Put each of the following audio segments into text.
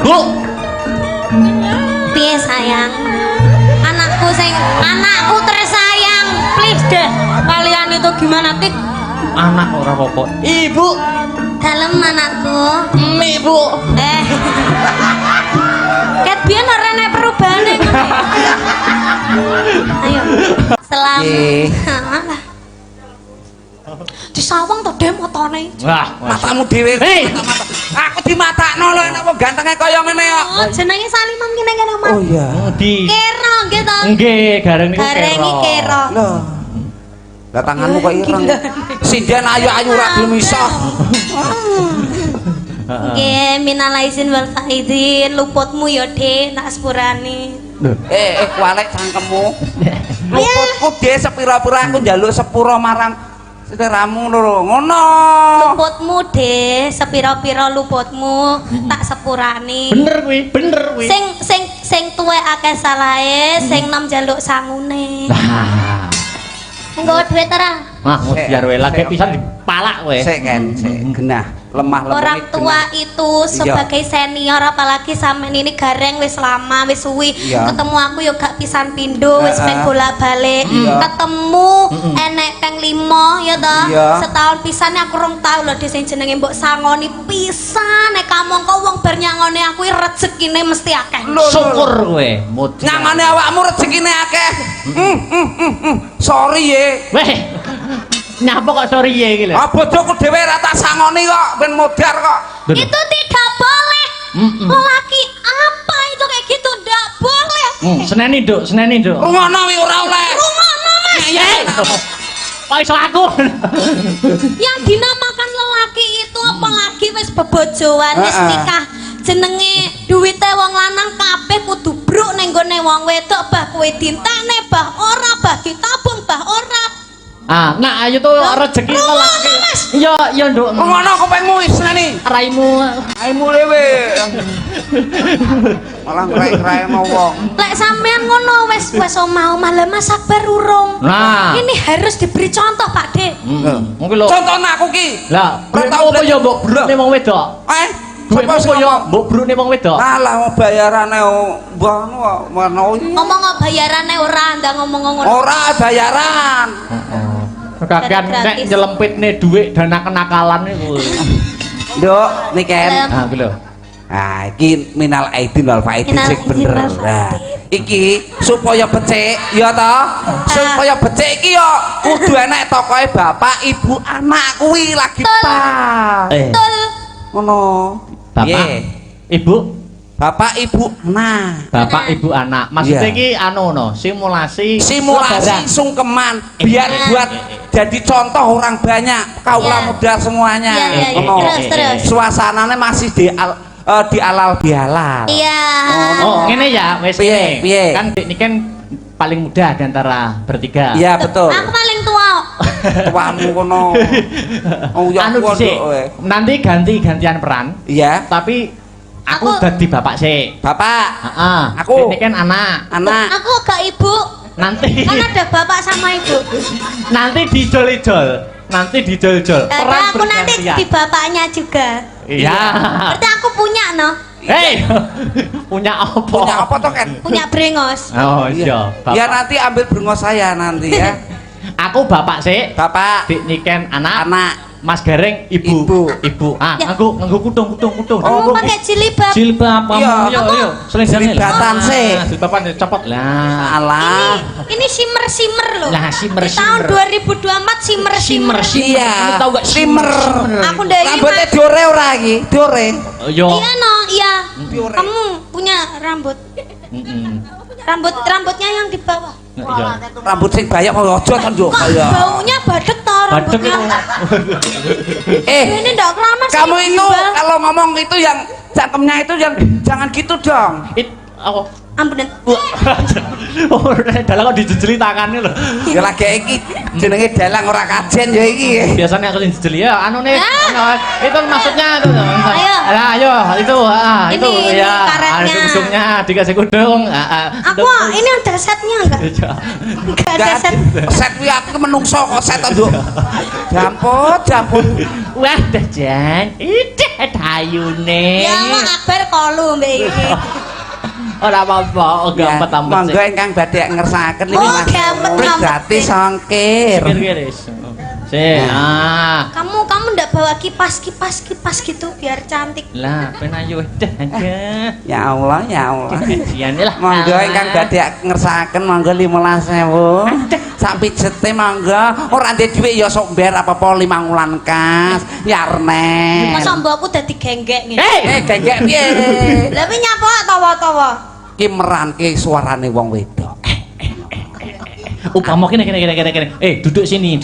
Bu. Piye sayang? Anakku tersayang. Please deh. Kalian itu gimana tik? Anak ora apa-apa. Ibu. Dalem anakku. Ibu. Ket biyen ora nek perubahane. Ayo. Selamat. Disawang to Dem motone. Wah, matamu dhewe. Aku dimatakno lho nek wong gantenge kaya ngene kok. Oh, jenenge Saliman kene kene Mas. Oh iya. Di. Kero nggih to. Nggih, gareng niku kero. Garengi kero. Lho. Lah tanganmu kok ireng. Sinden ayu-ayu ra gelem iso. Nggih, minal aizin wal faizin, luputmu ya Dik, nak sepurane. Kualek cangkemmu. Luputku dhe sepira-pira aku njaluk sepura marang sederamu lho. Ngono. Luputmu Dik, sepira-pira luputmu tak sepurane. Bener kuwi. Sing tuwek akeh salahe, sing nom njaluk sangune. Nah. Nggawa dhuwit ora? Wah, biar wae lagi pisan dipalak kowe. Sik genah, lemah lembut. Orang tua itu sebagai senior apalagi sampean ini gareng wis lama wis suwi ketemu aku yo gak pisan pindho wis main bola-balik ketemu enek peng 5 ya toh setahun pisan aku rong tau lho sing jenenge mbok sangoni pisan nek kamangka wong bar nyangone aku rezekine mesti akeh syukur kowe nyangone awakmu rezekine akeh sorry ye weh nyapa kok sorry ye iki lho bojoku dhewe ra tak sangoni kok ben modar kok itu tidak boleh lelaki apa itu kayak gitu ndak boleh seneni nduk rungono wi ora oleh rungono Mas kok iso aku yang dinamakan lelaki itu apalagi wis bebojoan wis nikah jenenge duwite wong lanang kabeh kudu bruk ning gone wong wedok bah kowe dintekne bah ora bah ditabung bah ora nah ayo tuh rezeki lelaki iya nduk ngono kupingmu wis nani raimu lewe malah ngrai-ngrai mau wong lek sampean ngono wis omah-omah lah Mas sabar urung ini harus diberi contoh Pak Dik mungkin lho contohna aku ki lah apa ya mbok brune wong wedok duit apa ya mbok brune wong wedok alah bayarane mbah ngono ngomong bayarane ora ndang ngomong ngono ora bayaran kakean nek nyelempitne dhuwit dana kenakalan niku nduk niken iki lho iki minal aidin wal faidin sing bener iki supaya becik ya toh supaya becik iki yo kudu enek tokoe bapak ibu anak kuwi lagi pas betul ngono bapak ibu bapak ibu anak maksudnya iki anu no simulasi sungkeman biar buat jadi contoh orang banyak kaula muda semuanya terus suasananya masih di alal bihalal oh ngene ya wis piye kan ini kan paling muda di antara bertiga iya betul aku paling tua tuamu kono anu nanti gantian peran iya tapi aku dadi bapak sih bapak aku ini kan anak aku gak ibu nanti kan ada bapak sama ibu nanti dijol-jol aku nanti di bapaknya juga iya berarti aku punya no punya apa toh kan punya brengos oh iya ya nanti ambil brengos saya nanti ya aku bapak sih bapak dik niken anak Mas Gareng ibu nganggo kutung pakai jilbab yo selendang sih jilbaban copot lah alah ini shimmer loh lah shimmer tahun 2024 shimmer iya tahu gak shimmer aku dari rambutnya diore ora iki diore iya no iya kamu punya rambut rambutnya yang di bawah rambut sing banyak mau ojo kan yo baunya badet toh rambutnya ini ndak keramas kamu itu kalau ngomong itu yang cangkemnya itu yang jangan gitu dong Apa? Ampunan. Oh, dalang kok dijejeli tangane lho. Ya lagi iki jenenge dalang ora kajen ya iki. Biasanya aku dijejeli ya anune itu maksudnya itu. Ayo. Lah ayo itu itu Ini ya. karetnya. Kudungnya dikasih kudung. Aku ini ada setnya enggak? Enggak ada Enggak set. set kuwi aku menungso kok set to, Nduk. Jamput. Wah, Jan. Ide ayune. Ya Allah Akbar kolu mbek iki. Ora apa-apa, gampet-ampet. Monggo ingkang badhe ngersakaken iki Oh, Mas. gampet-ampet. Wis gratis ongkir. Kir-kiris. Kamu ndak bawa kipas gitu biar cantik. Lah, penayu aja. Ya Allah, ya Allah. Kajian lah. Monggo ingkang badhe ngersakaken monggo 15.000. Sak pijete monggo. Ora ndek dhuwit ya sok mber apa-apa 5 wulan kas. Yarne. Masa mbok aku dadi genggek ngene. Genggek piye? Lah pi nyapa tawa-tawa. Ki meranke suarane wong wedok. Kamu kene. Duduk sini.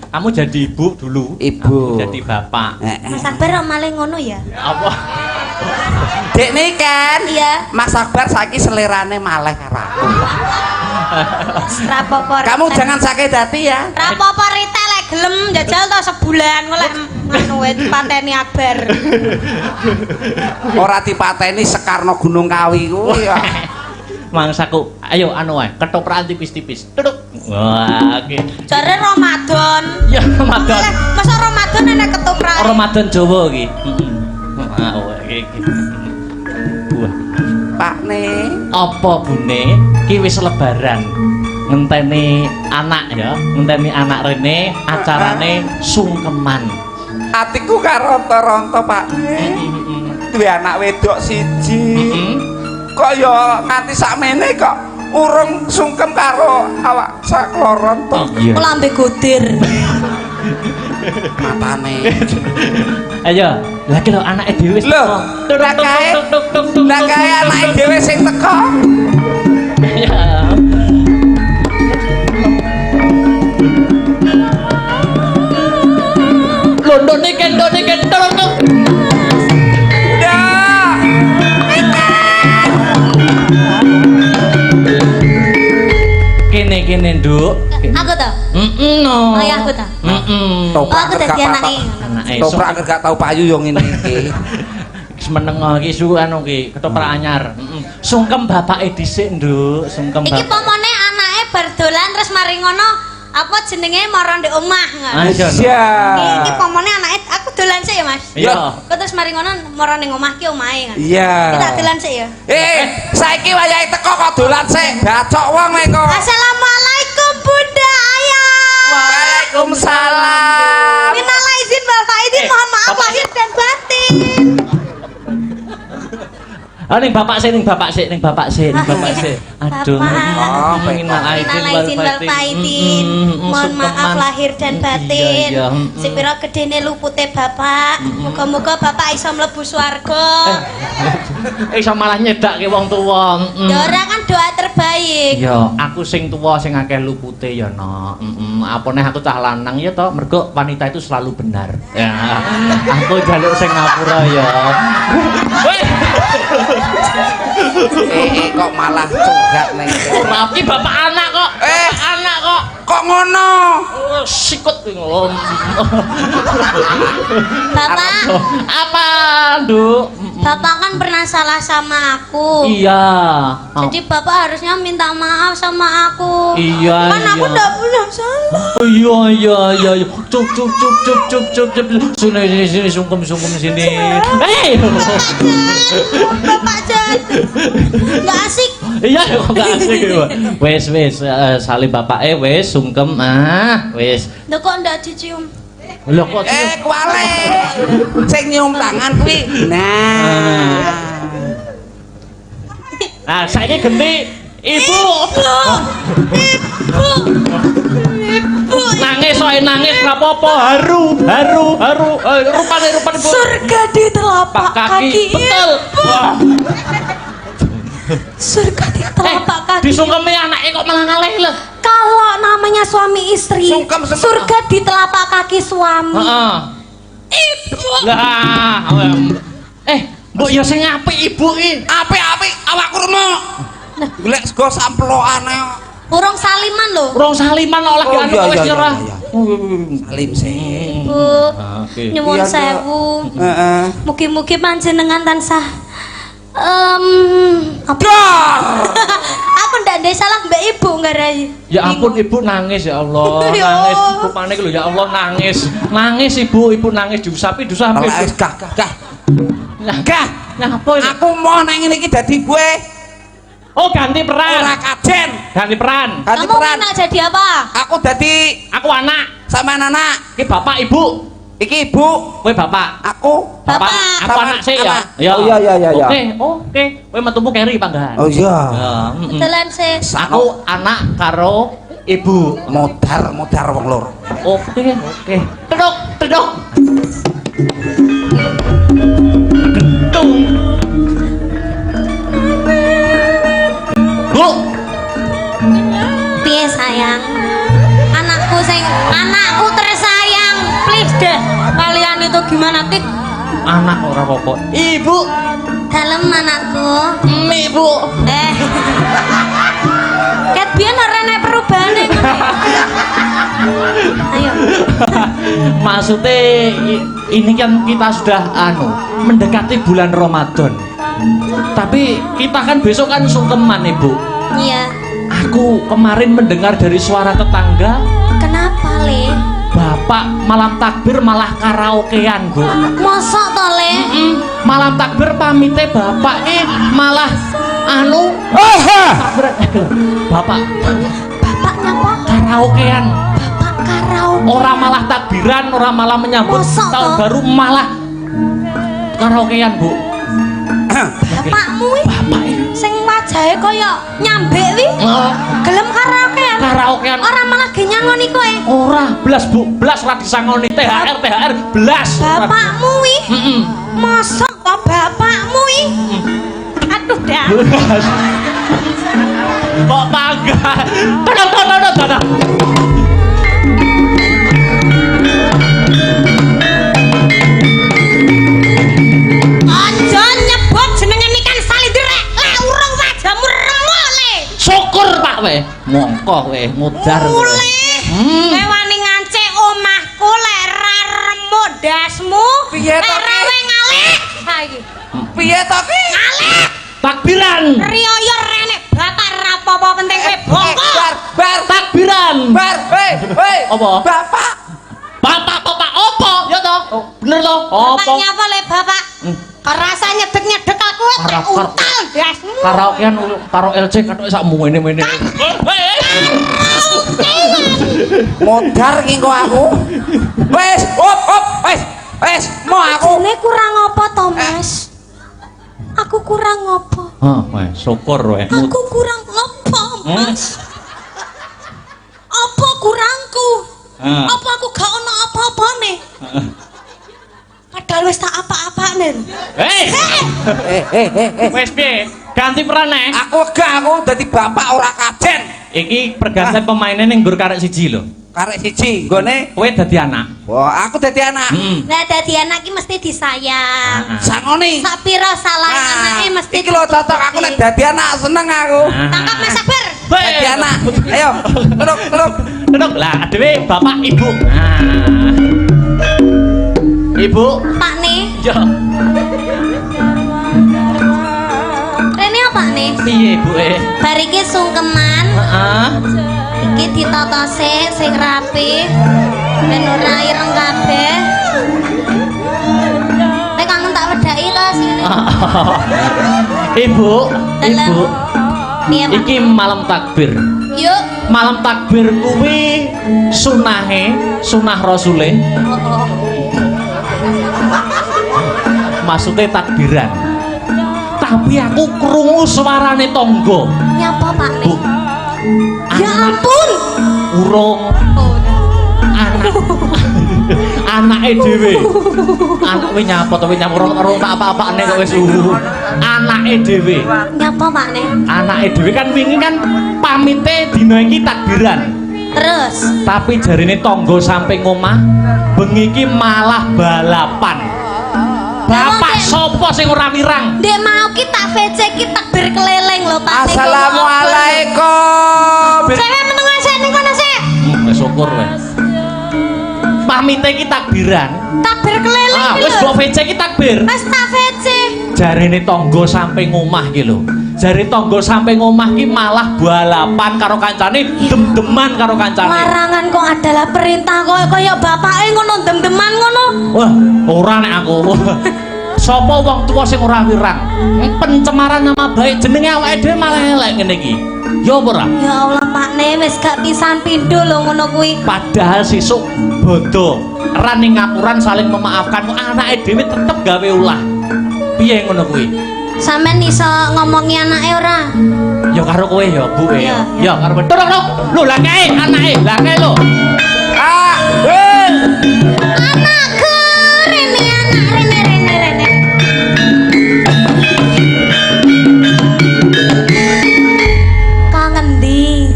Kamu jadi ibu dulu. Ibu. Aku jadi bapak. Mas Akbar malah ngono ya? Apa? Dek nih kan? Iya. Mas Akbar saiki selerane maleh karo aku. Rapopo. Kamu jangan sakit hati ya. Rapopo Rita lek gelem jajal to sebulan golek ngono wae dipateni Akbar. Ora dipateni Sekarno Gunung Kawi kuwi ya. Mangsaku, ayo anu wae, ketoprak tipis-tipis. Duduk. Wah, iki. Jare Ramadan. Ya Ramadan. Masa Ramadan enek ketoprak. Ramadan Jawa iki. Heeh. Iki. Buah. Pakne, Apa bune? Ki wis lebaran. Ngenteni anak ya, ngenteni anak rene acarane sungkeman. atiku karonto-ronto Pakne. Duwe anak wedok siji. Kok ya nganti sakmene kok urung sungkem karo awak sakloron to. Iya. Lambe godir. Matane. Ayo, lagi lho anake dhewe wis Lho, teko. lah kae anake dhewe sing teko. Ya. Londone kendone kendong. Kene Nduk. Aku to. No. Oh ya aku to. Toprak aku dadi anake. Anake Toprak gak tau payu yo ngene iki. wis meneng iki su anu ki ketoprak anyar. Sungkem bapake dhisik Nduk, sungkem Iki bapak. pomone anake bar dolan terus mari ngono apa jenenge mara ndek omah ngono. Iya. Iki pomone anake aku dolan sik ya Mas. Iya. Kok terus mari ngono mara ning omah ki omahe ngono. Iya. Kita dolan sik ya. Saiki wayahe teko kok dolan sik. Bacok wong eko. Assalamualaikum Bunda Ayah. Waalaikumsalam. Minal aidin wal faizin, mohon maaf Bapak. lahir dan batin. Ah ning bapak sik. Aduh. Bapak. Minal aidin Minal aidin wal faizin. Mohon maaf lahir dan batin. Iya. Sepira gedene lupute Bapak. Muga-muga Bapak iso mlebu swarga. Iso malah nyedakke wong tuwa. Ya ora kan doa terbaik. Ya, aku sing tuwa sing akeh lupute ya, Nok. Apane aku cah lanang ya toh, mergo wanita itu selalu benar. Ya. Aku jaluk sing ngapura ya. Weh. Kok malah curhat ning. Ora iki bapak anak kok. Bapak anak kok. Kok ngono? Sikut ngono. Bapak, Apa, Nduk? Bapak kan pernah salah sama aku. Iya. Jadi Bapak harusnya minta maaf sama aku. Iya, Kan aku iya. ndak pernah salah. Iya. Cuk. Sini sungkem sini. Hei. Bapak jahat. Nggak asik. Iya kok gak asik ya. Wes salim bapake wes sungkem wes. Loh kok ndak dicium? Lho kok Kuale. Sing nyium tangan kuwi. Nah, saiki ganti ibu. Ibu. Nangis soe nangis ora apa-apa. Haru. Rupane Bu. Surga di telapak kaki. Betul. Wah. Surga di telapak kaki. Disungkemi anake kok malah ngalih lho. Kalau namanya suami istri, Sungkem semua. surga di telapak kaki suami. Heeh. Ibu. Lah, Mbok ya sing apik Ibu iki. Apik-apik awakku remuk. Golek sego samplokane. Urung saliman lho. Urung saliman kok lagi anu wis nyerah. Salim sih. Bu, nyuwun sewu. Heeh. Mugi-mugi panjenengan tansah apa? Aku ndak ndek salah Mbak Ibu ngarai. Ya ampun Ibu nangis ya Allah. Nangis Ibu panik lho ya Allah nangis. Nangis Ibu nangis diusapi Gah. Nyapa iki? Aku mau nang ngene iki dadi gue. Oh ganti peran. Ora kajen. Ganti peran. Ganti Kamu peran. nak jadi apa? Aku dadi Aku anak. sama anak. Iki bapak Ibu. Iki ibu. Kowe bapak. Aku. Bapak. Aku Sama anak sih ya. anak. Ya. Oh, iya. Oke. Kowe metumu keri panggahan. Oh iya. Ya, mm-mm. Betulan sih. Aku anak karo ibu. Modar wong loro. Oke. Tedok. Gentung. Bu. Piye sayang? Anakku tersayang. Please deh. Kalian itu gimana tik? Anak ora apa-apa. Ibu. Dalem anakku. Ibu. Ket biyen ora nek perubahane. Ayo. Maksudnya ini kan kita sudah mendekati bulan Ramadan. Tapi kita kan besok kan sungkeman Ibu. Iya. Aku kemarin mendengar dari suara tetangga, Kenapa, Le? Bapak malam takbir malah karaokean, Bu. Mosok to, Le? Malam takbir pamite Bapak ini malah Bapak Bapak nyapa? karaokean. Bapak karaoke. Orang malah takbiran, orang malah menyambut Mosok tahun toh? baru malah karaokean, Bu. Bapakmu wi Bapak ini sing wajahe kaya nyambek wi. Gelem karaokean. karaokean. Ora malah ge nyangoni kowe. Ora belas Bu, belas ora disangoni THR belas. Bapakmu wi. Heeh. Mosok to bapakmu wi? Aduh dah. Kok tangga? Tada. Aja nyebut jenenge Nikan Salindrek. Lah urung wajahmu remuk le. Syukur Pak we. Mongko we mudar. Ule. Kowe wani ngancik omahku lek ra remuk dasmu. Piye to, Lek ra Ki? we ngalih. Ha iki. Piye to ki? Ngalih. Takbiran. Riyo rene bakar apa-apa penting kowe bongkok. Bar. Takbiran. Hei. Apa? Bapak. Bapak opo? Ya toh? Bener toh? Bapak Opo? nyapa le bapak? Kerasa nyedek-nyedek aku wis tak Kar- untal dasmu. Karaokean karo LC katok sak mene. Modar ki kok aku. Wes, op. Wes, mau aku. Jane kurang apa to, Mas? Aku kurang apa? Hah, weh, syukur weh. Aku kurang apa, Mas? Apa kurangku? Apa aku gak ono apa-apane? Padahal wis tak apa-apane. Hei, wes piye? Ganti peran nih. Aku dadi bapak ora kajen. Iki pergantian pemainnya ning nggur karek siji lho. Karek siji nggone. Kowe dadi anak. Wah, aku dadi anak. Nah, dadi anak iki mesti disayang. Sangoni. Sak pira salah anake mesti. Iki lho cocok aku nek dadi anak seneng aku. Tangkap Mas Sabar. Dadi anak. Ayo, Duduk lah, adewe bapak ibu. Nah. Ibu. Pak nih. Yo. Rene apa nih? Piye ibu Bar iki sungkeman. Heeh. Iki ditata sing rapi. Ben ora ireng kabeh. Nek kangen tak wedhaki to sini. Ibu. Piye, Pak? Iki malam takbir. Yuk. Malam takbir kuwi sunah Rasule. Maksudnya takbiran. Tapi aku krungu suarane tangga. Nyapa Pak Bu. nih? Ya ampun. Urung anake dhewe. Anak kowe nyapa to nyapa ora tak apa-apane kok wis anake dhewe. Nyapa Pak nih? Anake dhewe kan wingi kan pamite dina iki takbiran. Terus. Tapi jarine tangga sampe ngomah bengi iki malah balapan. bapak sapa sing ora wirang? Ndek mau ki tak VC ki takbir keliling lho Pak. Assalamualaikum. Cewek meneng sik ning kono sik. Wis syukur wis. Pamite ki takbiran. Takbir keliling Ah, ki wis lho. mbok VC ki takbir. Wis tak VC. Jarene tangga sampe ngomah ki lho. Jare tangga sampe ngomah ki malah balapan karo kancane, dem-deman karo kancane. Larangan kok adalah perintah kaya bapake ngono dem-deman ngono. Wah, ora nek aku. Sapa wong tuwa sing ora wirang? Pencemaran nama baik jenenge awake dhewe malah elek ngene iki. Ya apa ora? Ya Allah Pakne wis gak pisan pindho lho ngono kuwi. Padahal sesuk bodo ran ning ngapuran saling memaafkan anake dhewe tetep gawe ulah. Piye ngono kuwi? Sampeyan iso ngomongi anake ora? Ya karo kowe ya, Bu. Iya, Ya karo betul lho. Lho lah kae anake, lah kae lho. Ah, Anakku, rene anak, rene. Kangen di.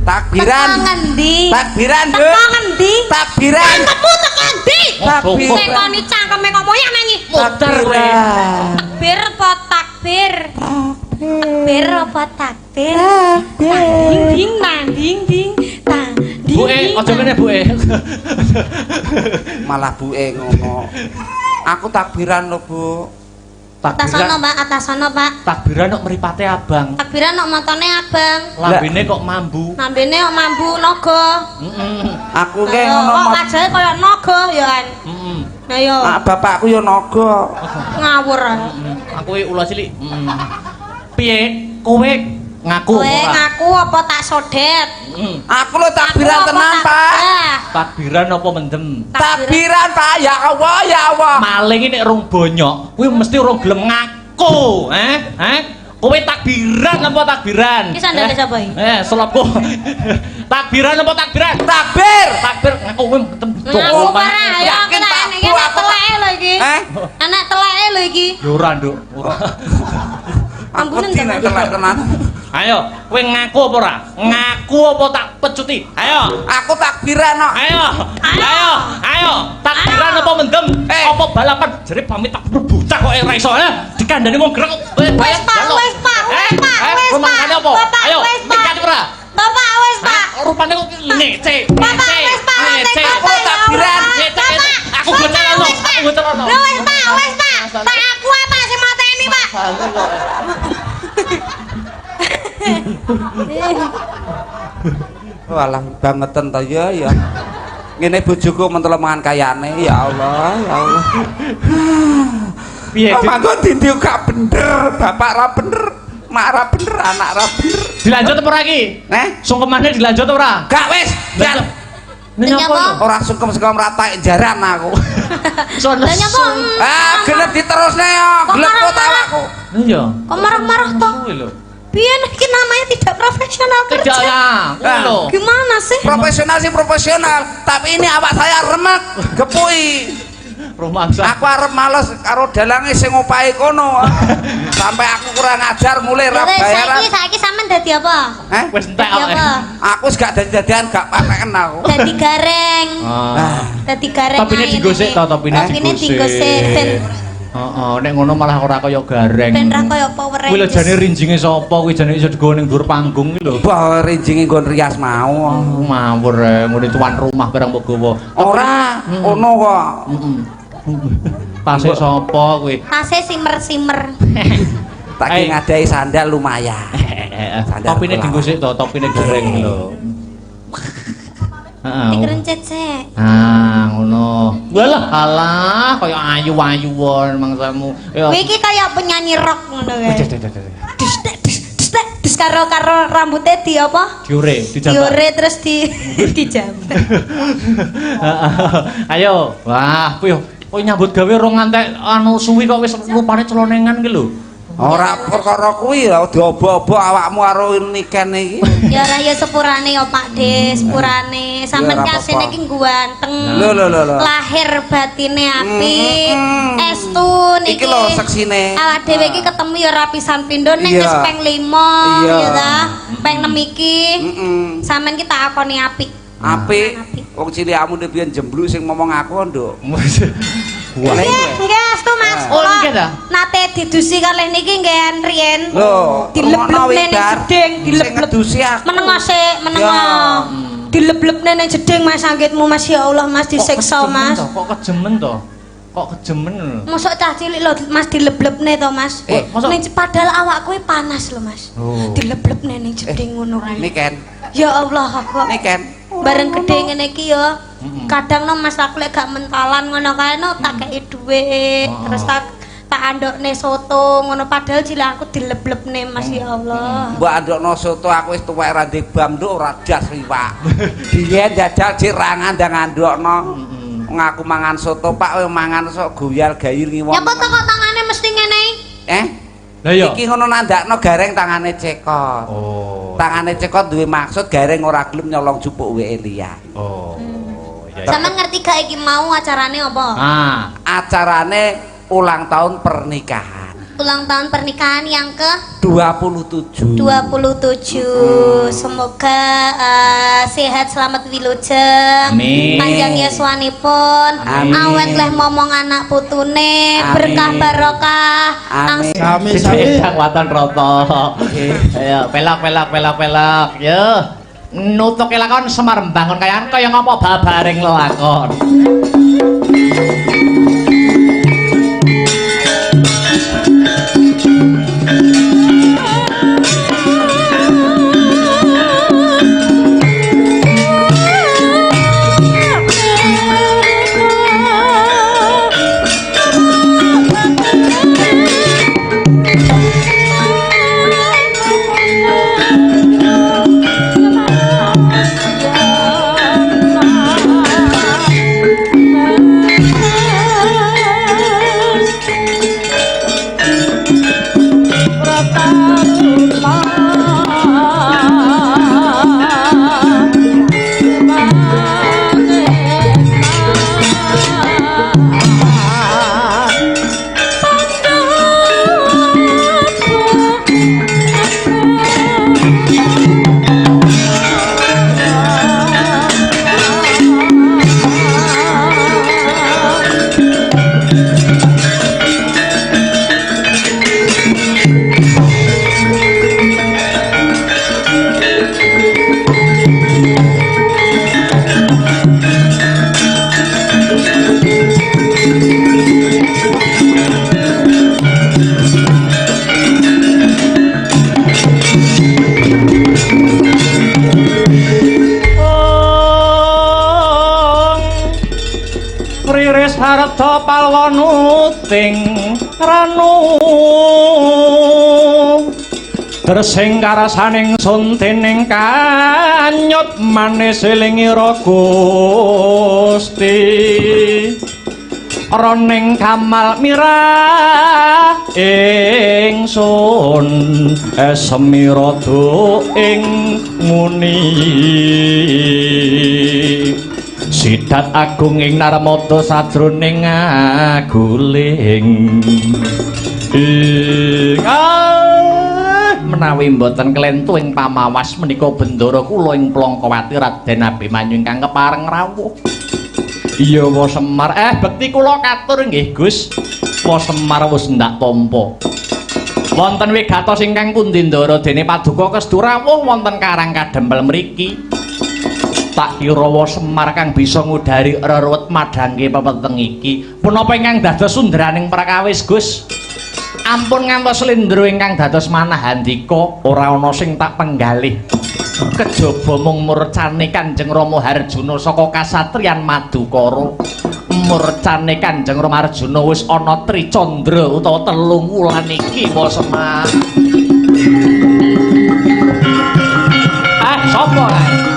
takbiran. Kangen di. Takbiran, Bu. Kangen di. Takbiran. Kamu tekan di. Takbiran. Tekoni cangkeme ngomong ya nyanyi. Muter kowe. Takbir apa takbir? Takbir apa takbir? Ding ding. Bu aja kene Bu. Malah buke ngono. Aku takbiran lho, Bu. Atas sono, Pak, atas sono, Pak. Takbiran kok mripate abang. Takbiran kok motone abang. Lambene kok mambu. Nambene kok mambu naga. Aku ke Kok ngono. wajahnya kaya naga ya kan. Nah yo Ah, bapakku yo naga. ngawur. Aku ula cilik. Piye? Kowe ngaku Kowe ora? ngaku apa tak sodet? Aku lho takbiran Aku apa tenan, tak Pak. bedah? Takbiran apa mendem? Takbiran, Pak. Ya Allah, ya Allah. Maling nek rung bonyok, kuwi mesti rung gelem ngaku, Kowe takbiran apa takbiran? Iki sandale sapa iki? Selopku. Takbiran apa takbiran? Takbir. Takbir ngaku kowe mendem. Ngaku parah ya Yakin, kita Pak. ini anak teleke lho iki. Anak teleke lho iki. Ya ora, Nduk. Ora. Ampunen Aku dine telek tenan. Ayo, kowe ngaku apa ora? Ngaku apa tak pecuti? Ayo. Aku takbiran kok. Ayo. Takbiran apa mendem? Apa balapan? Jare pamit tak buta kok ora iso, dikandani wong grek. Wis Pak. Rumangane apa? Ayo, mikir ora? Bapak wis Pak. Rupane kok ngece. Bapak wis Pak. Aku takbiran. Aku bener lho. Wis Pak. Tak aku apa sing mateni, Pak? Walah bangetan ta ya ya. Ngene bojoku mentolo mangan kayane ya Allah, ya Allah. Piye? Mangko dindi gak bener, bapak ra bener, mak ra bener, anak ra bener. Dilanjut apa lagi? Sungkemane dilanjut ora? Gak wis, jan. Nyapa? Ora sungkem-sungkem rata jaran aku. Lah nyapa? Gelem diterusne yo, gelem kok awakku. Iya. Kok marah-marah toh? Kuwi lho. Piye iki namanya tidak profesional Tidak kerja? ya, kuwi lho. Gimana sih? Profesional sih profesional, tapi ini awak saya remek, gepui. Rumangsa. Aku arep males karo dalange sing opahe kono. Sampai aku kurang ajar mulai ra bayaran. Saiki sampean dadi apa? Wis entek Dadi awake. apa? Aku wis gak dadi-dadian gak pateken aku. Dadi gareng. Dadi gareng. Topine digosik to, topine digosik ben Heeh, nek ngono malah ora kaya gareng. ben ra kaya Power Kuwi lho Rangers. jane rinjinge sapa kuwi jane iso digawa ning dhuwur panggung iki lho. Bah rinjinge nggon rias mau. Mawur ngene tuan rumah barang mbok gawa. Ora, ono kok. Tase sapa kuwi? Tase simer-simer. Tak ki ngadai sandal lumayan. Topine digosik to, topine gareng lho. Heeh. Dikerencet sik. Ngono. Walah, alah kaya ayu-ayuwon mangsamu. Kowe iki kaya penyanyi rock ngono kae. Dis karo rambutnya di apa? Diure, dijambak. Diure terus dijambak. Ayo. Wah, piye? Kowe nyambut gawe rong ngantek anu suwi kok wis rupane celonengan ki lho. Ora perkara kuwi lho diobo-obo awakmu karo niken iki. Ya ora ya sepurane ya Pak De, sepurane. Sampeyan Ya, ora kasine apa-apa. iki ganteng. Lho. Lahir batine apik. Estu niki. Iki lho seksine. Awak dhewe iki ketemu ya ora pisan pindho ning Iya. wis peng 5 Iya. ya ta. Peng 6 iki. Sampeyan ki tak akoni apik. Apik. Wong cilikmu biyen jembluk sing ngomong aku, Nduk. Wah. Nggih, astu Mas. Oh, nggih ta? Nate didusi kalih niki nggih riyen. Lho, dileblebne ning jeding, dilebleb. Menengo sik, menengo. Dileblebne ning jeding Mas sanggitmu Mas ya Allah Mas disiksa Mas. Kok kejemen to? Kok kejemen? Mosok cah cilik lho Mas dileblebne to Mas. Ning padahal awakku panas lho Mas. Dileblebne ning jeding ngono kuwi. Niken. Ya Allah kok. Niken. Bareng gedhe ngene iki ya. Kadang no Mas aku lek gak mentalan ngono kae no tak kei dhuwit terus tak andokne soto ngono padahal cilik aku dileblebne Mas ya Allah. Mbok andokno soto aku wis tuwek ra ndek bamduk ora das riwak. Biyen jajal cek ra ngandang andokno. Ngaku mangan soto Pak kowe mangan sok goyal gayir ngiwon. Ya kok tangane mesti ngene iki? Lah iya. Iki ngono nandakno gareng tangane cekot. Oh. Tangane cekot duwe maksud gareng ora gelem nyolong jupuk weke liyan. Oh. Sampeyan ngerti gak iki mau acarane apa? Acarane ulang tahun pernikahan. Ulang tahun pernikahan yang ke 27. Semoga sehat selamat wilujeng. Panjang yuswanipun. Awet leh momong anak putune, berkah barokah. Amin. Sedang watan roto. Ayo pelak. Yo. Nutuke lakon Semar mbangun kaya ngapa babaring lelakon. Harta palwanuting ranu Dresing karasaning sun dening kanyut manis elingira Gusti roning kamal mirah ingsun semira ing muni Sidat agung ing narmada sadroning aguling menawi mboten klentu ing pamawas menika bendara kula ing Plongkowati Raden Abimanyu ingkang kepareng rawuh. Iya Wa Semar, bekti kula katur nggih Gus. Wa Semar wis ndak tampa. Wonten wigatos ingkang pundi ndara dene paduka kestu rawuh wonten Karang Kadempel mriki. Tak kira Wa Semar kang bisa ngudari reruwet madhangke pepeteng iki. Punapa ingkang dados sundraning prakawis Gus? Ampun ngantos slendro ingkang dados manah handika ora ana sing tak penggalih. Kejaba mung murcane Kanjeng Rama Harjuna saka kasatriyan Madukara. Murcane Kanjeng Rama Harjuna wis ana tricandra utawa 3 wulan iki Wa Semar. Sapa kae?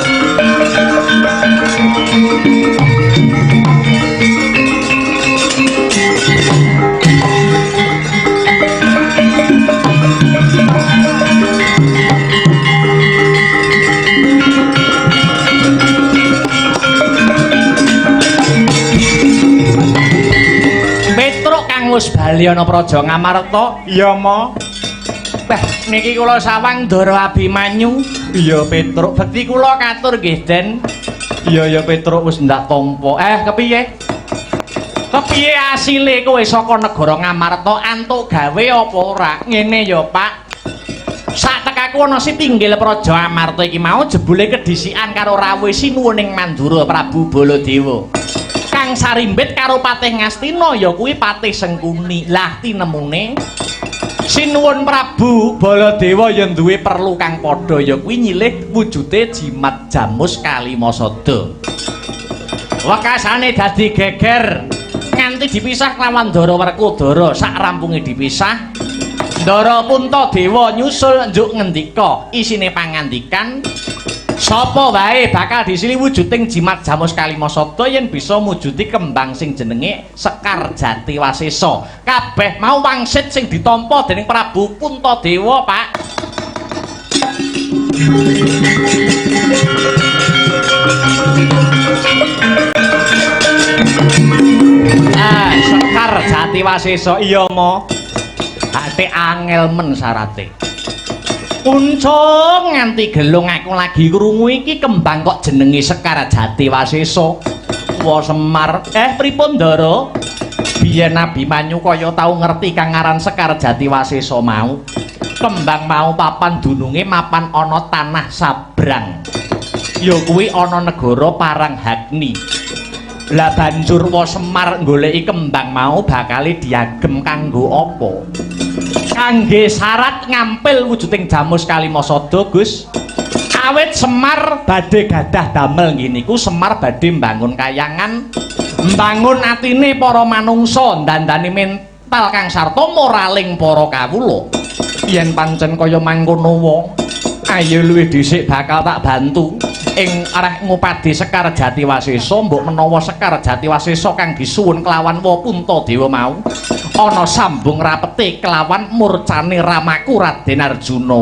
Wis bali ana Praja Ngamarta. Iya, Ma. Niki kula sawang Ndara Abimanyu. Iya, Petruk. Bekti kula katur nggih, Den. Iya, Petruk wis ndak tampa. Kepiye? Kepiye asile kowe saka negara Ngamarta antuk gawe apa ora? Ngene ya, Pak. Sak tekaku ana si tinggil Praja Amarta iki mau jebule kedhisikan karo rawuh Sinuwuning Mandura Prabu Baladewa. Kang sarimbit karo Patih Ngastina ya kuwi Patih Sengkuni. Lah tinemune Sinuwun Prabu Baladewa ya duwe perlu kang padha ya kuwi nyilih wujude jimat Jamus Kalimasada. Wekasane dadi geger nganti dipisah kelawan Ndara Werkudara. Sak rampunge dipisah Ndara Puntadewa nyusul njuk ngendika isine pangandikan sapa wae bakal disili wujuding jimat Jamus Kalimasada yen bisa mujudi kembang sing jenenge Sekar Jatiwasesa. Kabeh mau wangsit sing ditampa dening Prabu Puntadewa, Pak. Sekar Jatiwasesa iya mo. Ate angel men syarate. Kuncung nganti gelung aku lagi krungu iki kembang kok jenenge Sekar Jatiwasesa. Wa Semar, pripun Ndara? Biyen Abimanyu kaya tau ngerti kang aran Sekar Jatiwasesa mau. Kembang mau papan dununge mapan ana tanah sabrang. Ya kuwi ana negara Paranghagni. Lah banjur Wa Semar goleki kembang mau bakale diagem kanggo apa? Kangge syarat ngampil wujuding Jamus Kalimasada, Gus. Awit Semar badhe gadah damel ngene niku Semar badhe mbangun kayangan, mbangun atine para manungsa, ndandani mental kang sarta moraling para kawula. Yen pancen kaya mangkono wong, ayo luwih dhisik bakal tak bantu. Ing areh ngupadi Sekar Jatiwasesa mbok menawa Sekar Jatiwasesa kang disuwun kelawan Wa Puntadewa mau ana sambung rapete kelawan murcane ramaku Raden Arjuna.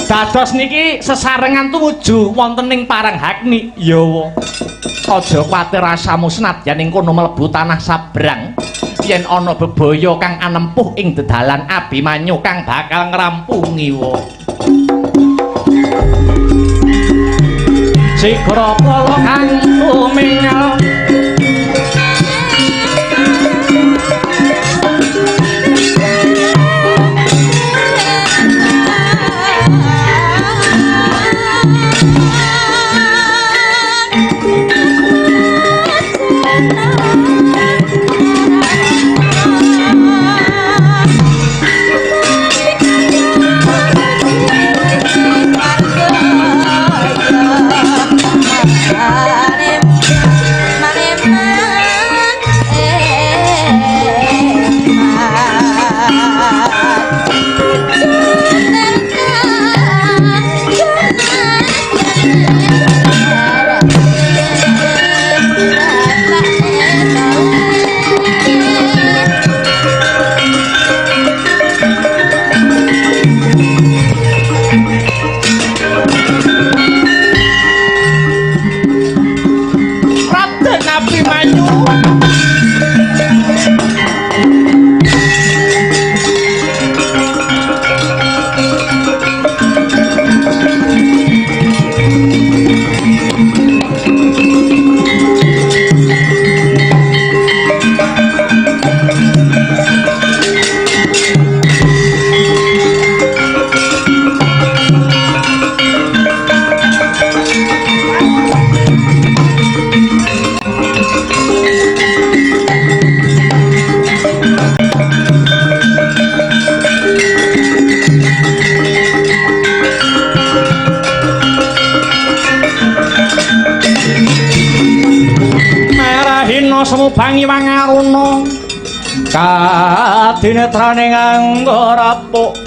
Dados niki sesarengan tumuju wonten ing Paranghagni. Ya wa. Aja kuwatir rasamu senadyan ing kono mlebu tanah sabrang. Yen ana bebaya kang anempuh ing dedalan Abimanyu kang bakal ngrampungi wa. Sigra kala kang tumingal Semubangi wangaruna kadinetrane nganggo rapuk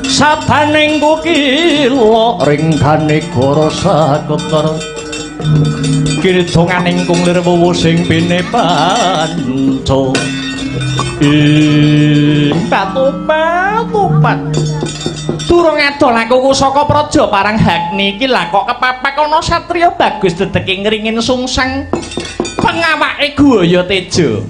sabaning kukila ringgane goro saketer kidonganing kunglir wuwu sing pinepanca ing patupat durung adol aku saka praja Paranghagni iki lah kok kepapak ana satriya bagus dedeke ngringin sungsang pengawake Guwaya Teja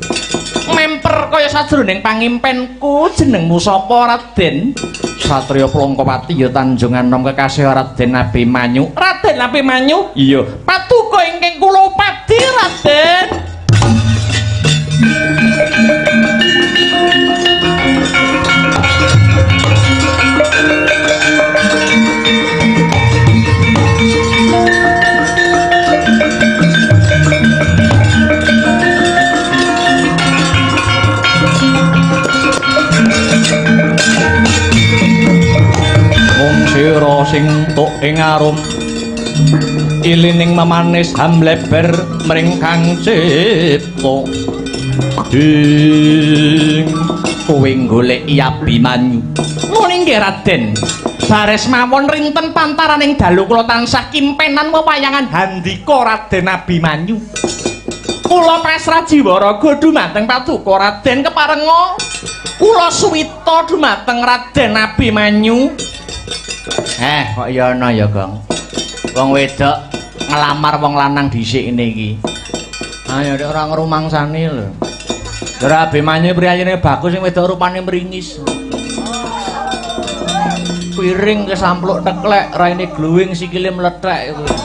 memper kaya sajroning pangimpenku jenengmu sapa Raden? Satriya Plongkowati ya Tanjung Anom kekasih Raden Abimanyu. Raden Abimanyu? Iya. Patuko ingkang kula pati Raden. Sira sing tuk ing arum ilining memanis hamleber mring kang cipta ing kowe golek Abimanyu nuning nggih Raden bares mawon rinten pantaraning dalu kula tansah kimpenan wewayangan handika Raden Abimanyu kula pasrah jiwaraga dumateng paduka Raden keparenga kula suwita dumateng Raden Abimanyu. Kok ya ana ya, Gong. Wong wedok ngelamar wong lanang dhisik ngene iki. Ayo nek ora ngrumangsani lho. Ora Abimanyu priyayine bagus sing wedok rupane mringis. Piring kesampluk teklek, raine gluwing sikile mlethek kuwi.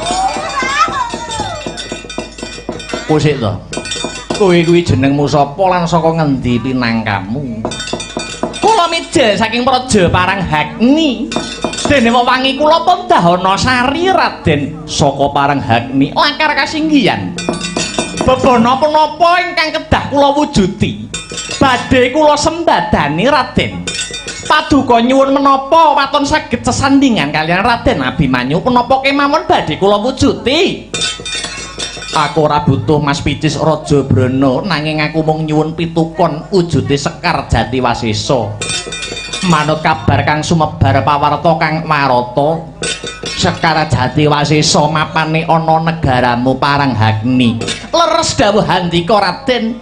Pusik to. Kowe kuwi jenengmu sapa lan saka ngendi pinangkamu? Kula mijil saking Praja Paranghagni. Dene wewangi kula Pandahana Sari Raden saka Paranghagni lakar kasinggihan. Bebana punapa ingkang kedah kula wujuti badhe kula sembadani Raden. Paduka nyuwun menapa waton saged sesandingan kaliyan Raden Abimanyu punapa kemawon badhe kula wujuti. Aku ora butuh Mas Picis Raja Brana nanging aku mung nyuwun pitukon wujude Sekar Jatiwasesa. Manut kabar kang sumebar pawarta kang marata Sekar Jatiwasesa mapane ana negaramu Paranghagni. Leres dawuh handika Raden.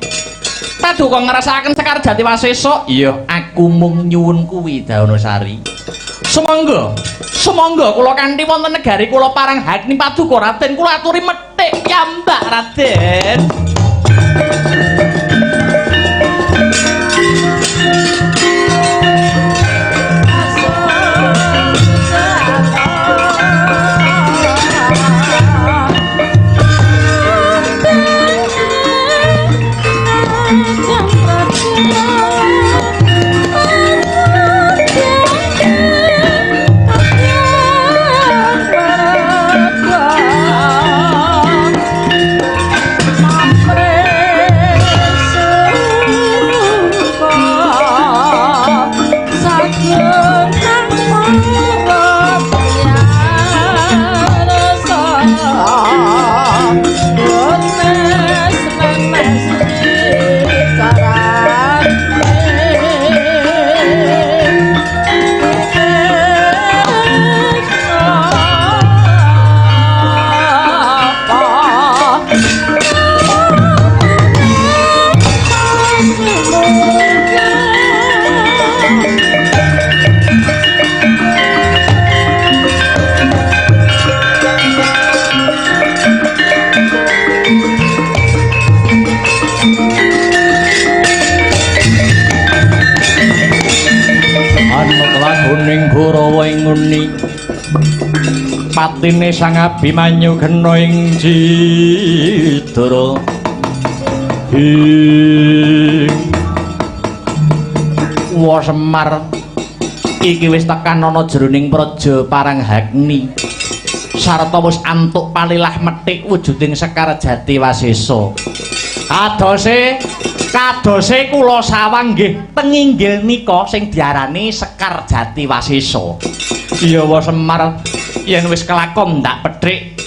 Paduka ngrasakaken Sekar Jatiwasesa, iya aku mung nyuwun kuwi Daunasari. Sumangga kula kanthi wonten negari kula Paranghagni paduka Raden kula aturi methik piyambak Raden. Patine Sang Abimanyu kena ing Jidara Wa Semar iki wis tekan ana jroning Praja Paranghagni sarta wis antuk palilah methik wujuding Sekar Jatiwasesa. Kadose kula sawang nggih tenginggil nika sing diarani Sekar Jatiwasesa. Iya Wa Semar yen wis kelakon ndak pethik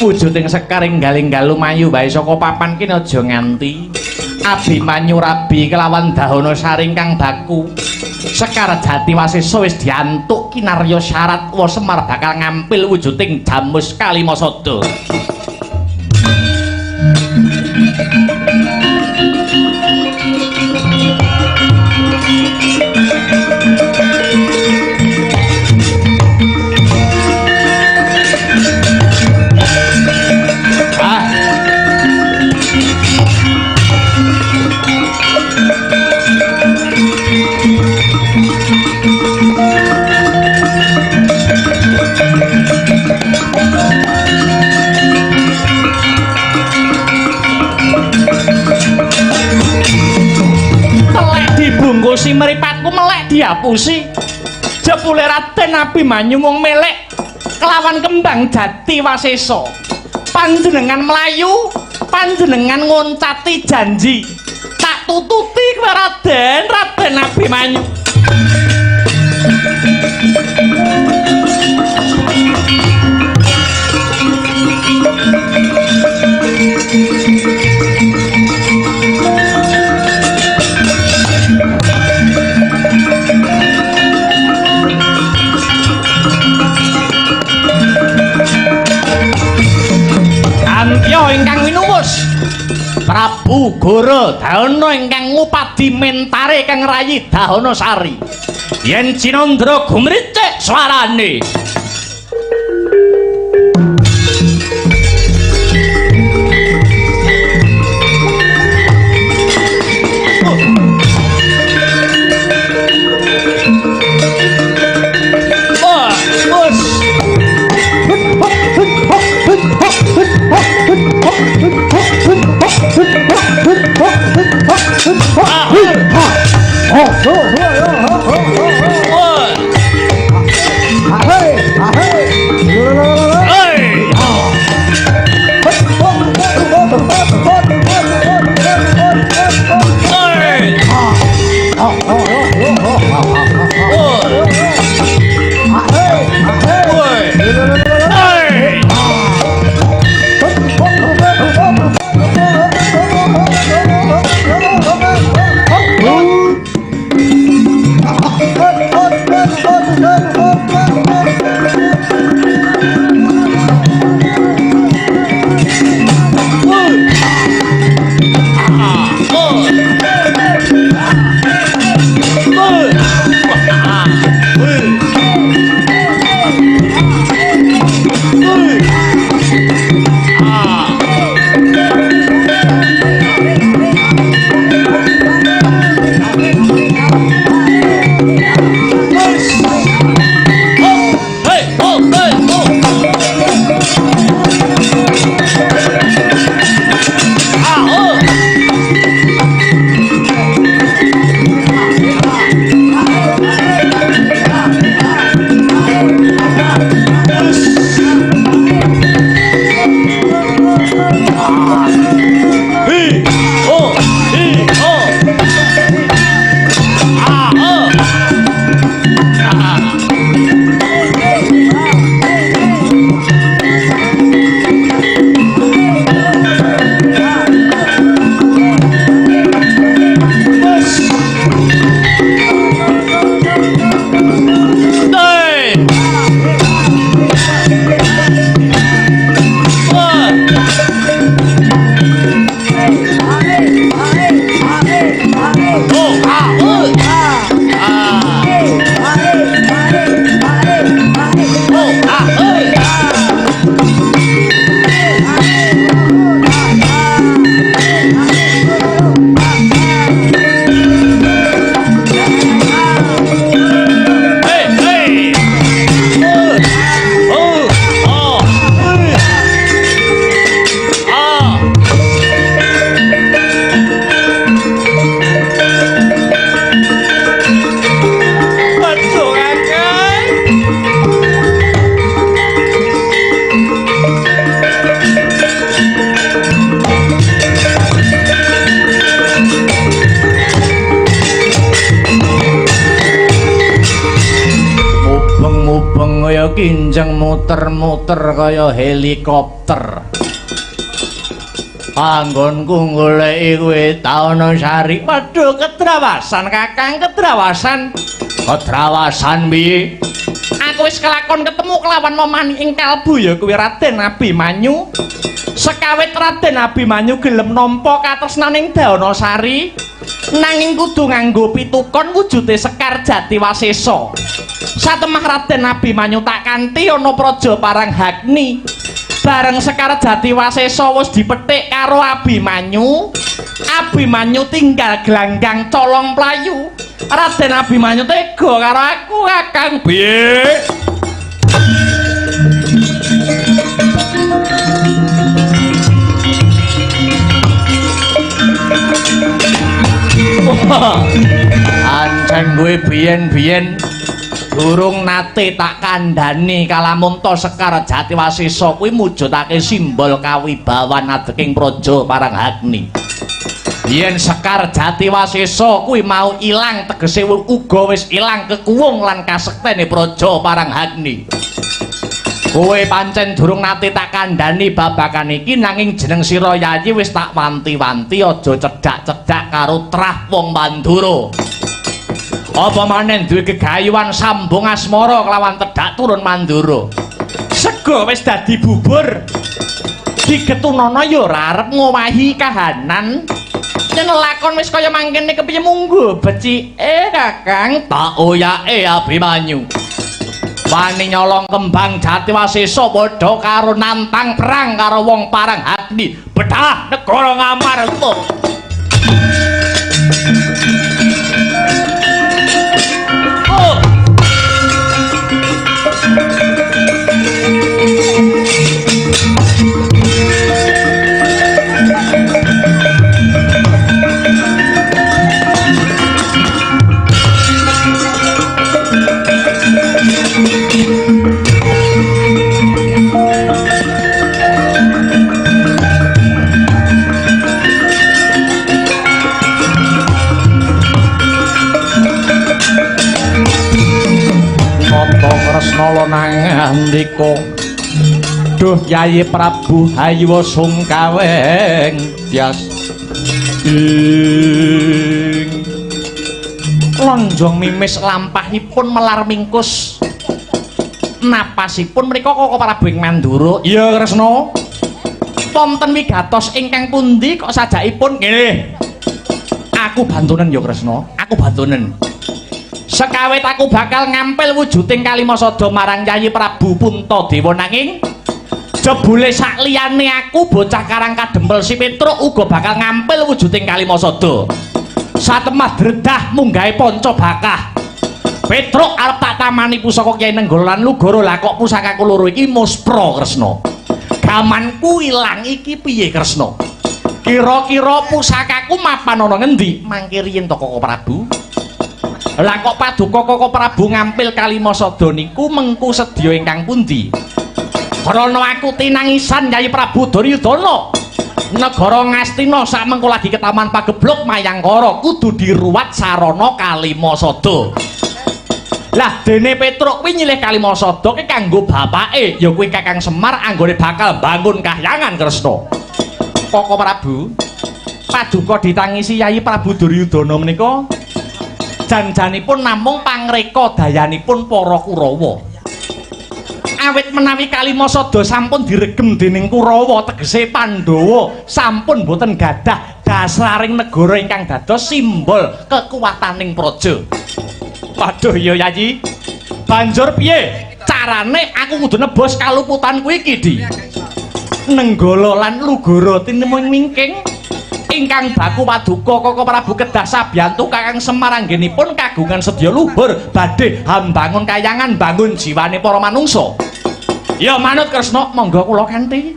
wujuding Sekar enggal-enggal lumayu wae saka papan kene aja nganti Abimanyu rabi kelawan Daunasari kang baku. Sekar Jatiwasesa wis diantuk kinarya syarat Wa Semar bakal ngampil wujuding Jamus Kalimasada. ngantosi mripatku melek diapusi. Jebule Raden Abimanyu mung melek kelawan kembang jati Wasesa. Panjenengan mlayu, panjenengan ngoncati janji. Tak tututi kowe Raden Abimanyu. Antya ingkang minuwus Prabu Gorodahana ingkang ngupadi mentare kang rayi Dahanasari yen Cinandra gumricik swarane kinjeng muter-muter kaya helikopter. Anggonku goleki kowe Dahanasari. Waduh, kedrawasan Kakang, kedrawasan. Kedrawasan piye? Aku wis kelakon ketemu kelawan momani ing kalbu ya kuwi Raden Abimanyu. Sekawit Raden Abimanyu gelem nampa katresnaning Dahanasari, nanging kudu nganggo pitukon wujude Sekar Jati Wasesa. Satemah Raden Abimanyu tak kanthi ana praja Paranghagni. Bareng Sekar Jati Wasesa wis dipethik karo Abimanyu, Abimanyu tinggal glanggang colong playu. Raden Abimanyu tega karo aku Kakang piye? pancen kuwi biyen-biyen durung nate tak kandhani kalamun to Sekar Jatiwasesa kuwi mujudake simbol kawibawan adeking praja Paranghagni. Yen Sekar Jatiwasesa kuwi mau ilang tegese uga wis ilang kekuwung lan kasektene praja Paranghagni. Kowe pancen durung nate tak kandhani babagan iki nanging jeneng sira Yayi wis tak wanti-wanti aja cedhak-cedhak karo trah wong Mandura. Apa maneh duwe gegayuhan sambung asmara kelawan tedhak turun Mandura. Sega wis dadi bubur. Digetunana ya ora arep ngowahi kahanan. Yen lakon wis kaya mangkene kepiye munggo becike Kakang tak oyake Abimanyu. Wani nyolong kembang Jatiwasesa padha karo nantang perang karo wong Paranghagni. Bedah negara Ngamarta. Kresna nangandika duh Yayi Prabu Hayuwa Sungkaweng Tyas ing lonjong mimis lampahipun melar mingkus napasipun menika Koko Prabu ing Mandura. Iya Kresna wonten wigatos ingkang pundi kok sajakipun nggih aku bantunen ya Kresna aku bantunen. Sekawit aku bakal ngampil wujuding Kalimasada marang Yayi Prabu Puntadewa nanging jebule sakliyane aku bocah Karang Kadempel si Petruk uga bakal ngampil wujuding Kalimasada. Satemah dredah munggahe panca bakah. Petruk arep tak tamani pusaka Kyai Nenggala lan Lugoro lah kok pusakaku loro iki muspra Kresna. Gamanku ilang iki piye Kresna? Kira-kira pusakaku mapan ana ngendi? Mangke riyen to Koko Prabu? Lah kok paduka Koko Prabu ngampil Kalimasada niku mengku sedya ingkang pundi? Krana aku tinangisan Yayi Prabu Duryudana. Negara Ngastina sak mengko lagi ketaman pageblok Mayangkara kudu diruwat sarana Kalimasada. Lah dene Petruk kuwi nyilih Kalimasada ki kanggo bapake ya kuwi Kakang Semar anggone bakal bangun kahyangan Kresna. Koko Prabu paduka ditangisi Yayi Prabu Duryudana menika janjanipun namung pangreka dayanipun para Kurawa. Awit menawi Kalimasada sampun diregem dening Kurawa tegese Pandhawa sampun boten gadah dasaring negara ingkang dados simbol kekuwataning praja. Waduh ya Yayi. Banjur piye carane aku kudu nebos kaluputan kuwi iki Di? Nenggala lan Lugoro tineming-mingking ingkang baku paduka Koko Prabu kedah sabiyantu Kakang Semar anggenipun kagungan sedya lubur badhe hambangun kayangan bangun jiwane para manungsa. Ya manut Kresna monggo kula kanthi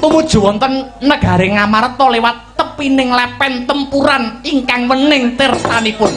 tumuju wonten negari Ngamarta lewat tepining lepen tempuran ingkang wening tirtanipun.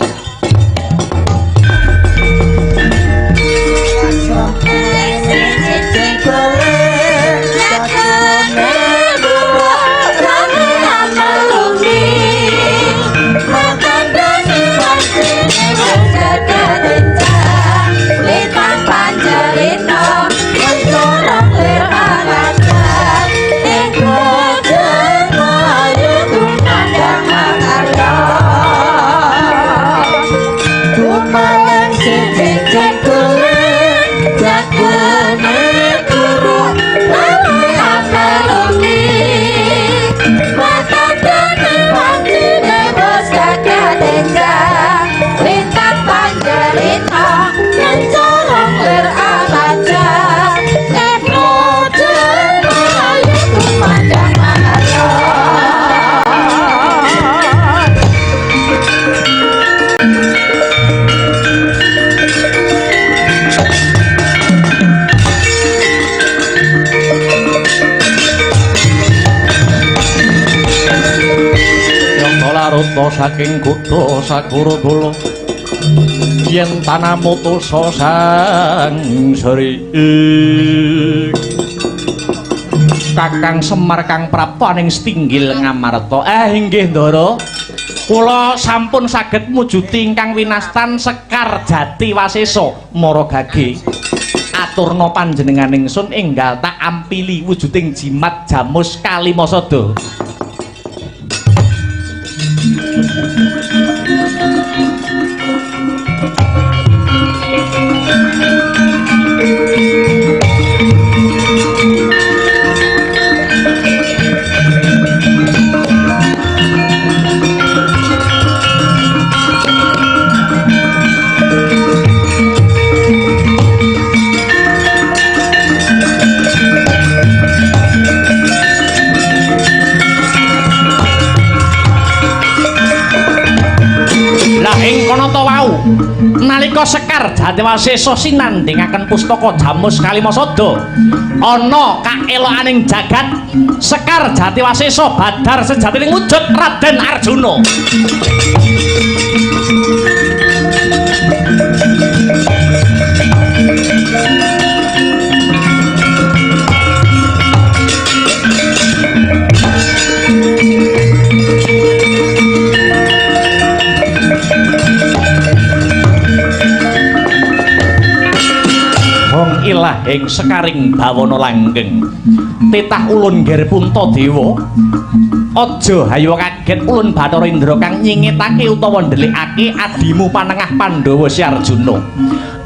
Saking kutha Sakuradala yen tanah mutusa sang sri Kakang Semar Kang Prabu aning setinggil ngamarta. Inggih Ndara. Kula sampun saged mujuti ingkang winastan Sekar Jati Wasesa Maragage. Aturna panjenengan ingsun enggal tak ampili wujuding jimat Jamus Kalimasada. Nalika Sekar Jati Wasesa sinandhingaken pustaka Jamus Kalimasada ana kaelokaning jagat Sekar Jati Wasesa badhar sejatining wujud Raden Arjuna. Ilahing sekaring bawana langgeng titah ulun ngger Puntadewa aja hayo kaget ulun Bathara Indra kang nyingetake utawa ndelikake adimu panengah Pandhawa si Arjuna.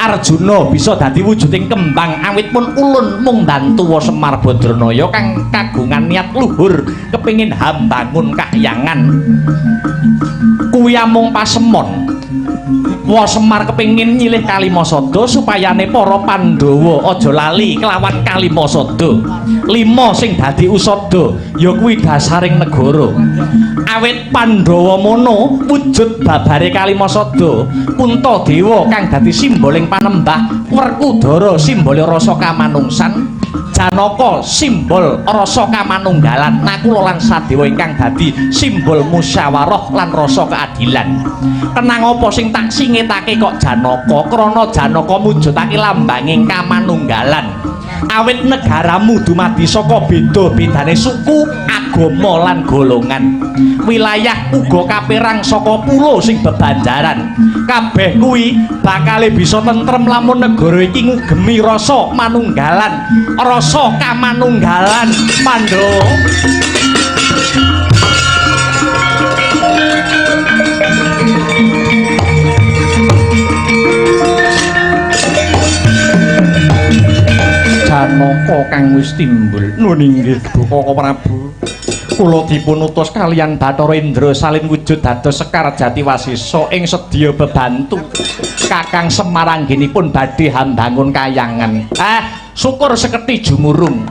Arjuna bisa dadi wujuding kembang awit pun ulun mung bantu Semar Badranaya kang kagungan niat luhur kepingin hambangun kahyangan kuwi amung pasemon. Semar kepingin nyilih Kalimasada supayane para Pandhawa aja lali kelawan Kalimasada. 5 sing dadi usada ya kuwi dasaring negara. Awit Pandhawa mono wujud babare Kalimasada, Puntadewa kang dadi simboling panembah, Werkudara simbole rasa kamanungsan, Janaka simbol rasa kamanunggalan, Nakula lan Sadewa ingkang dadi simbol musyawarah lan rasa keadilan. Kenang apa sing tak singetake kok Janaka? Krana Janaka mujudake lambanging kamanunggalan. Awit negaramu dumadi saka beda-bedane suku, agama lan golongan. Wilayah uga kapérang saka pulo sing bebanjaran. Kabeh kuwi bakal bisa tentrem lamun negara iki ngugemi rasa manunggalan, rasa kamanunggalan Pandhawa. Janaka kang wis timbul nun inggih Kaka Prabu. Kula dipun utus kaliyan Bathara Indra salin wujud dados Sekar Jati Wasesa ing sedya bebantu Kakang Semar anggenipun badhe hambangun kayangan. Syukur seketi jumurung.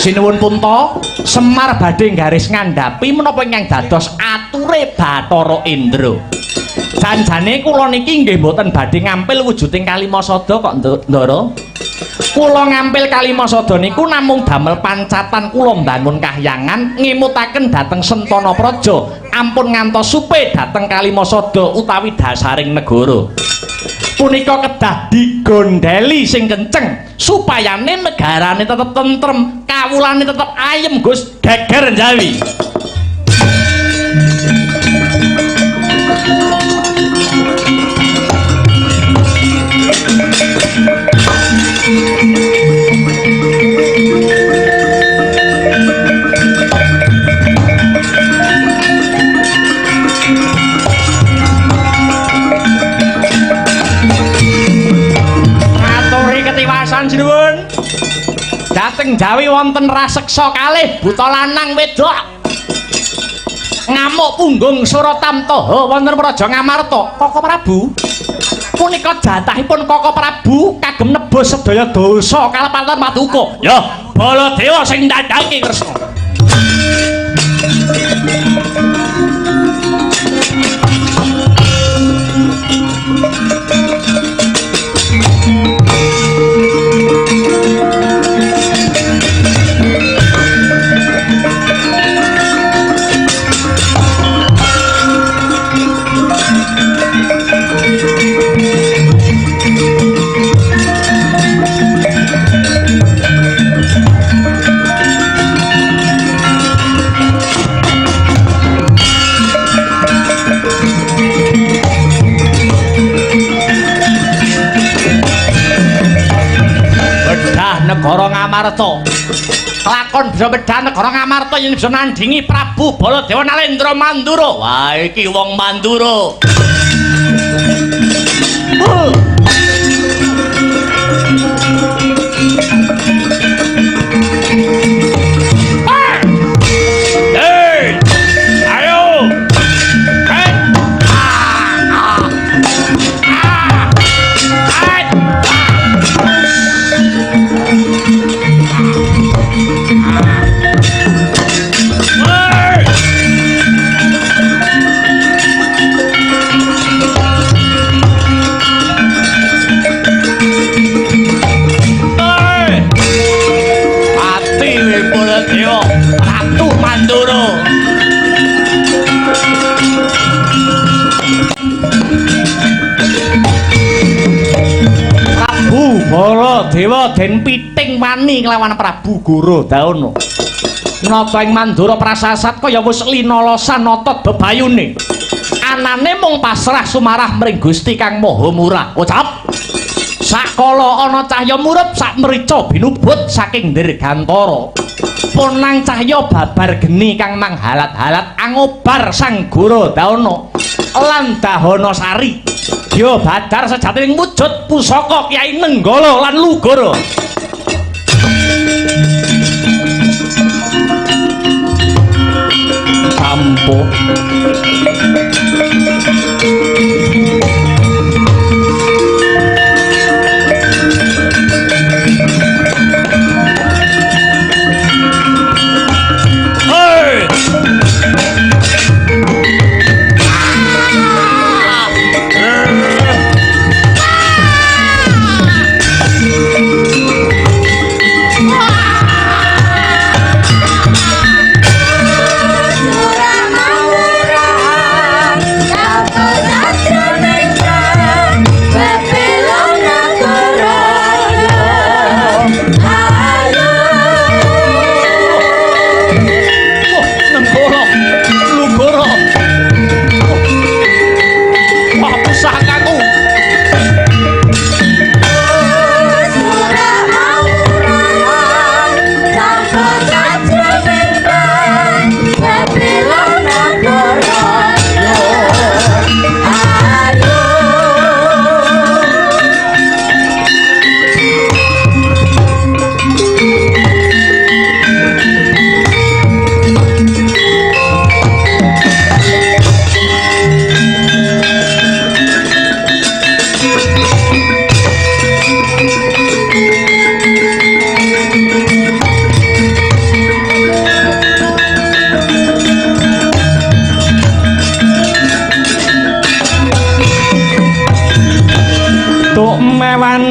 Sinuwun Punta, Semar badhe garis ngandhapi menapa ingkang dados ature Bathara Indra. Janjane kula niki nggih mboten badhe ngampil wujuding Kalimasada kok Ndara. Kula ngampil Kalimasada niku namung damel pancatan kula mbangun kahyangan ngemutaken dhateng Sentana Praja ampun ngantos supe dhateng Kalimasada utawi dasaring negara. Punika kedah digondheli sing kenceng supayane negarane tetep tentrem, kawulane tetep ayem Gus, geger Jawi. Sinuwun dhateng Jawi wonten raseksa kalih buta lanang wedok ngamuk punggung Suratamtaha wonten Praja Ngamarta. Kaka Prabu punika jatahipun Kaka Prabu kagem nebus sedaya dosa kalepatan Paduka. Ya Baladewa sing ndadake Kresna. negara Ngamarta. Lakon Bramedan negara Ngamarta yen bisa nandingi Prabu Baladewa Nalendra Mandura. Wah, iki wong Mandura. Baladewa den piting wani kelawan Prabu Gorodana. Nata ing Mandura prasasat kaya wis linalosan notot bebayune. Anane mung pasrah sumarah mring Gusti Kang Maha Murah. Ucap. Sakala ana cahya murup sak mrica binubut saking dirgantara. Punang cahya babar geni kang manghalat-halat angobar Sang Gorodana lan Dahana Sari. Yo badar sejatining wujud pusaka Kyai Nenggala lan Lugara. Sampun.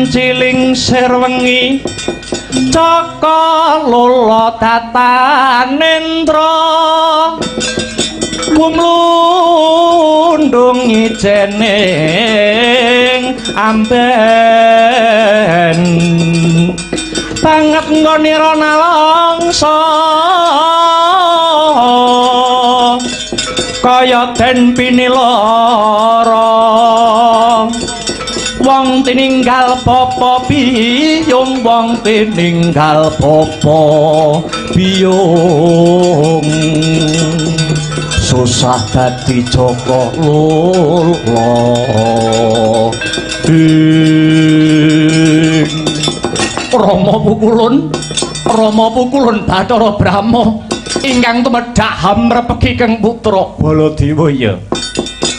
Ciling sir wengi Caka lula tatanendra Kumlundung ijening amben Banget ngonira nalangsa Kaya den pinilara Wong tininggal popo biyung wong tininggal popo biyung susah dadi Joko Lula Rama Pukulun Bathara Brahma ingkang tumedhak hamrepegi kang putra Baladewa ya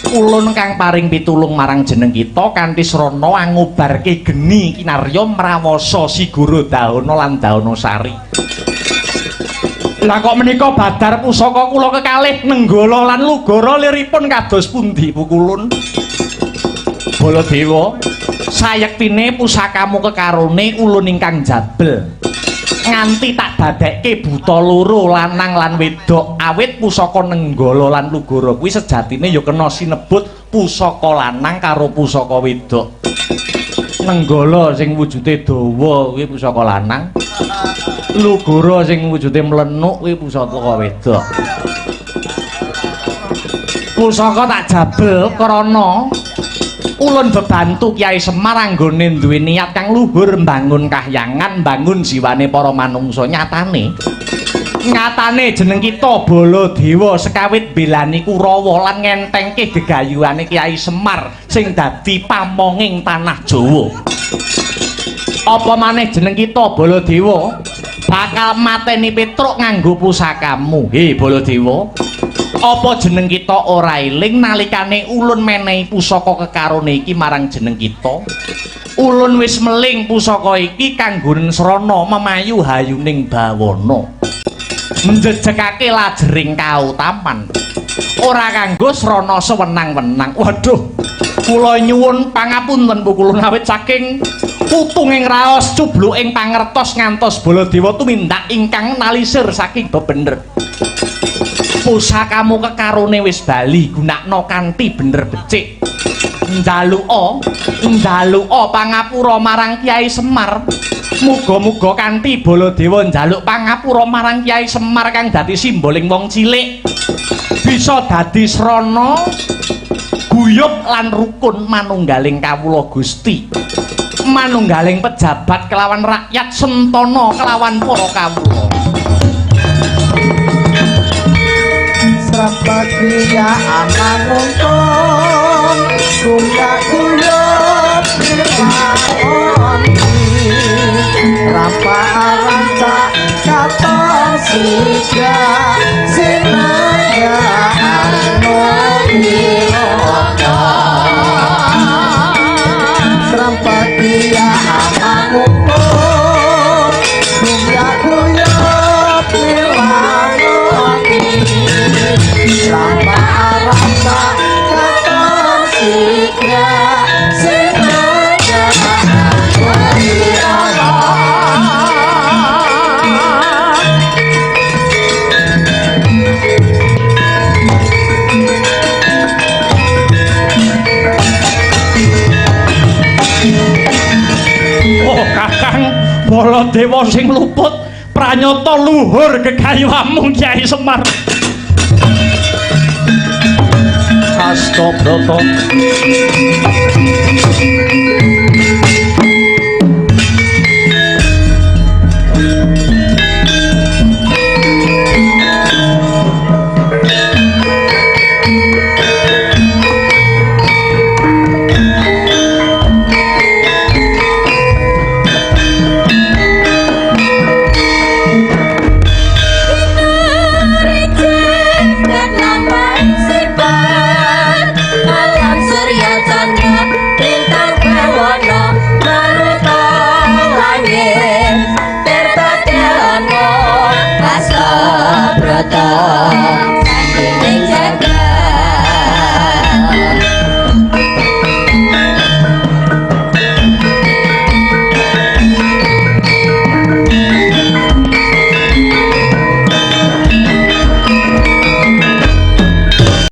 ulun kang paring pitulung marang jeneng kita kanthi srana ngubarke geni kinarya mrawasa Si Gorodana lan Dahana Sari. Lah kok menika badar pusaka kula kekalih Nenggala lan Lugara liripun kados pundi Pukulun? Baladewa, sayektine pusakamu kekarone ulun ingkang jabel. Nganti tak dadekke buta loro lanang lan wedok awit pusaka Nenggala lan Lugara kuwi sejatine ya kena sinebut pusaka lanang karo pusaka wedok. Nenggala sing wujude dawa kuwi pusaka lanang, Lugara sing wujude mlenuk kuwi pusaka wedok. Pusaka tak jabel krana Ulun bebantu Kyai Semar anggone duwe niat kang luhur mbangun kahyangan, mbangun jiwane para manungsa. Nyatane jeneng kita Baladewa sekawit belani Kurawa lan ngentengke gegayuhane Kyai Semar sing dadi pamonging tanah Jawa. Apa maneh jeneng kita Baladewa bakal mateni Petruk nganggo pusakamu. He Baladewa, apa jeneng kita ora eling nalikane ulun menehi pusaka kekarone iki marang jeneng kita? Ulun wis meling pusaka iki kanggo srana memayu hayuning bawana, menjejekake lajering kautaman, ora kanggo srana sewenang-wenang. Waduh, kula nyuwun pangapunten Bu Kulun awit saking putunging raos cubluking pangertos ngantos Baladewa tumindak ingkang nalisir saking bebener. Pusakamu kekarone wis bali gunakno kanthi bener becik. Njaluka pangapura marang Kyai Semar. Muga-muga kanthi Baladewa njaluk pangapura marang Kyai Semar kang dadi simboling wong cilik bisa dadi srana guyub lan rukun manunggaling kawula Gusti, manunggaling pejabat kelawan rakyat, sentana kelawan para kawula. Sampatria amanungkon gungkak guyub dirwakoni rampa aranca katon siga sinaya anu birono Sampatria amanungkon gungkak guyub dirwakoni rampa rasa katon siga sinaya wirana. Oh Kakang Baladewa sing luput pranyata luhur gegayuhanmu Kyai Semar. Astabrata